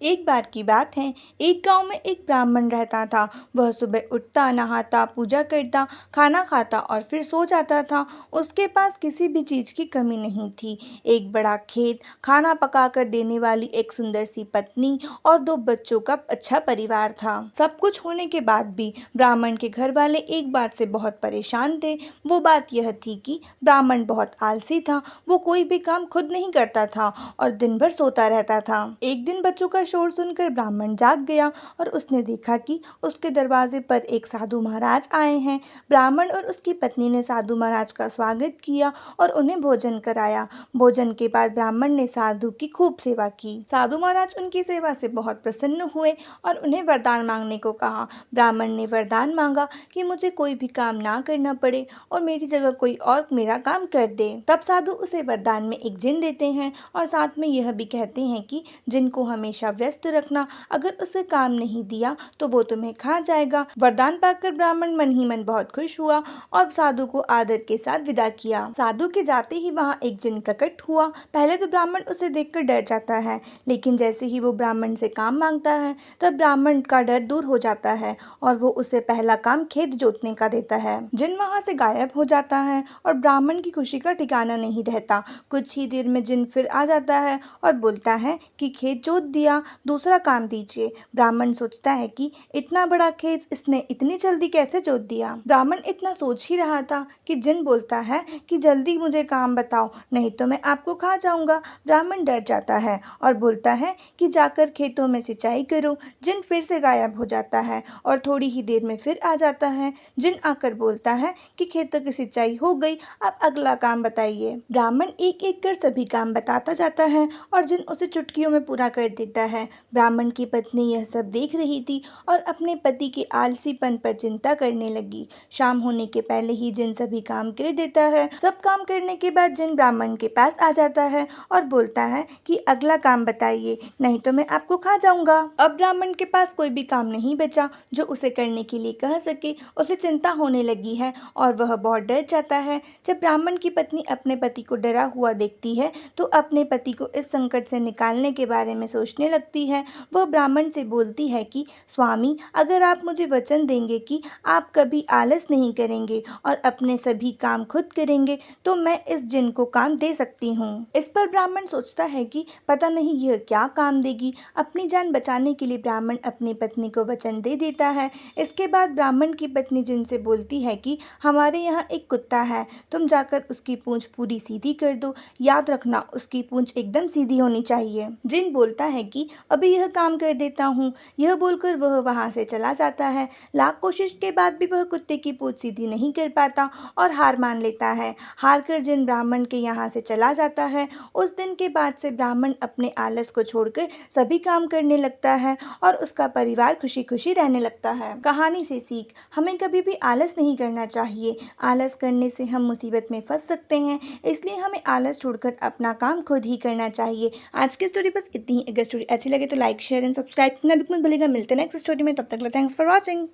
एक बार की बात है। एक गांव में एक ब्राह्मण रहता था। वह सुबह उठता, नहाता, पूजा करता, खाना खाता और फिर सो जाता था। उसके पास किसी भी चीज की कमी नहीं थी। एक बड़ा खेत, खाना पकाकर देने वाली एक सुंदर सी पत्नी और दो बच्चों का अच्छा परिवार था। सब कुछ होने के बाद भी ब्राह्मण के घर वाले एक बात से बहुत परेशान थे। वो बात यह थी कि ब्राह्मण बहुत आलसी था। वो कोई भी काम खुद नहीं करता था और दिन भर सोता रहता था। एक दिन बच्चों का शोर सुनकर ब्राह्मण जाग गया और उसने देखा कि उसके दरवाजे पर एक साधु महाराज आए हैं। ब्राह्मण और उसकी पत्नी ने साधु महाराज का स्वागत किया और उन्हें भोजन कराया। भोजन के बाद ब्राह्मण ने साधु की खूब सेवा की। साधु महाराज उनकी सेवा से बहुत प्रसन्न हुए और उन्हें वरदान मांगने को कहा। ब्राह्मण ने वरदान मांगा कि मुझे कोई भी काम ना करना पड़े और मेरी जगह कोई और मेरा काम कर दे। तब साधु उसे वरदान में एक जिन देते हैं और साथ में यह भी कहते हैं कि जिनको हमेशा व्यस्त रखना, अगर उसे काम नहीं दिया तो वो तुम्हें खा जाएगा। वरदान पाकर ब्राह्मण मन ही मन बहुत खुश हुआ और साधु को आदर के साथ विदा किया। साधु के जाते ही वहाँ एक जिन प्रकट हुआ। पहले तो ब्राह्मण उसे देखकर डर जाता है, लेकिन जैसे ही वो ब्राह्मण से काम मांगता है तब ब्राह्मण का डर दूर हो जाता है और वो उसे पहला काम खेत जोतने का देता है। जिन वहाँ से गायब हो जाता है और ब्राह्मण की खुशी का ठिकाना नहीं रहता। कुछ ही देर में जिन फिर आ जाता है और बोलता है कि खेत जोत दिया, दूसरा काम दीजिए। ब्राह्मण सोचता है कि इतना बड़ा खेत इसने इतनी जल्दी कैसे जोत दिया। ब्राह्मण इतना सोच ही रहा था कि जिन बोलता है कि जल्दी मुझे काम बताओ, नहीं तो मैं आपको खा जाऊंगा। ब्राह्मण डर जाता है और बोलता है कि जाकर खेतों में सिंचाई करो। जिन फिर से गायब हो जाता है और थोड़ी ही देर में फिर आ जाता है। जिन आकर बोलता है कि खेतों की सिंचाई हो गई, अब अगला काम बताइए। ब्राह्मण एक एक कर सभी काम बताता जाता है और जिन उसे चुटकियों में पूरा कर देता है। ब्राह्मण की पत्नी यह सब देख रही थी और अपने पति के आलसीपन पर चिंता करने लगी। शाम होने के पहले ही जिन सभी काम कर देता है। सब काम करने के बाद जिन ब्राह्मण के पास आ जाता है और बोलता है कि अगला काम बताइए, नहीं तो मैं आपको खा जाऊंगा। अब ब्राह्मण के पास कोई भी काम नहीं बचा जो उसे करने के लिए कह सके। उसे चिंता होने लगी है और वह बहुत डर जाता है। जब ब्राह्मण की पत्नी अपने पति को डरा हुआ देखती है तो अपने पति को इस संकट से निकालने के बारे में सोचने लगती है। वह ब्राह्मण से बोलती है कि स्वामी, अगर आप मुझे वचन देंगे कि आप कभी आलस नहीं करेंगे और अपने सभी काम खुद करेंगे तो मैं इस जिन को काम दे सकती हूँ। इस पर ब्राह्मण सोचता है कि पता नहीं यह क्या काम देगी। अपनी जान बचाने के लिए ब्राह्मण अपनी पत्नी को वचन दे देता है। इसके बाद ब्राह्मण की पत्नी जिन से बोलती है कि हमारे यहाँ एक कुत्ता है, तुम जाकर उसकी पूंछ पूरी सीधी कर दो। याद रखना, उसकी पूंछ एकदम सीधी होनी चाहिए। जिन बोलता है कि अभी यह काम कर देता हूँ। यह बोलकर वह वहाँ से चला जाता है। लाख कोशिश के बाद भी वह कुत्ते की पूंछ सीधी नहीं कर पाता और हार मान लेता है। हार कर जिन ब्राह्मण के यहाँ से चला जाता है। उस दिन के बाद से ब्राह्मण अपने आलस को छोड़कर सभी काम करने लगता है और उसका परिवार खुशी खुशी रहने लगता है। कहानी से सीख, हमें कभी भी आलस नहीं करना चाहिए। आलस करने से हम मुसीबत में फंस सकते हैं, इसलिए हमें आलस छोड़कर अपना काम खुद ही करना चाहिए। आज की स्टोरी बस इतनी ही। अगर स्टोरी अच्छी लगे तो लाइक, शेयर एंड सब्सक्राइब करना बिल्कुल मत भूलिएगा। मिलते हैं नेक्स्ट स्टोरी में, तब तक के लिए थैंक्स फॉर वॉचिंग।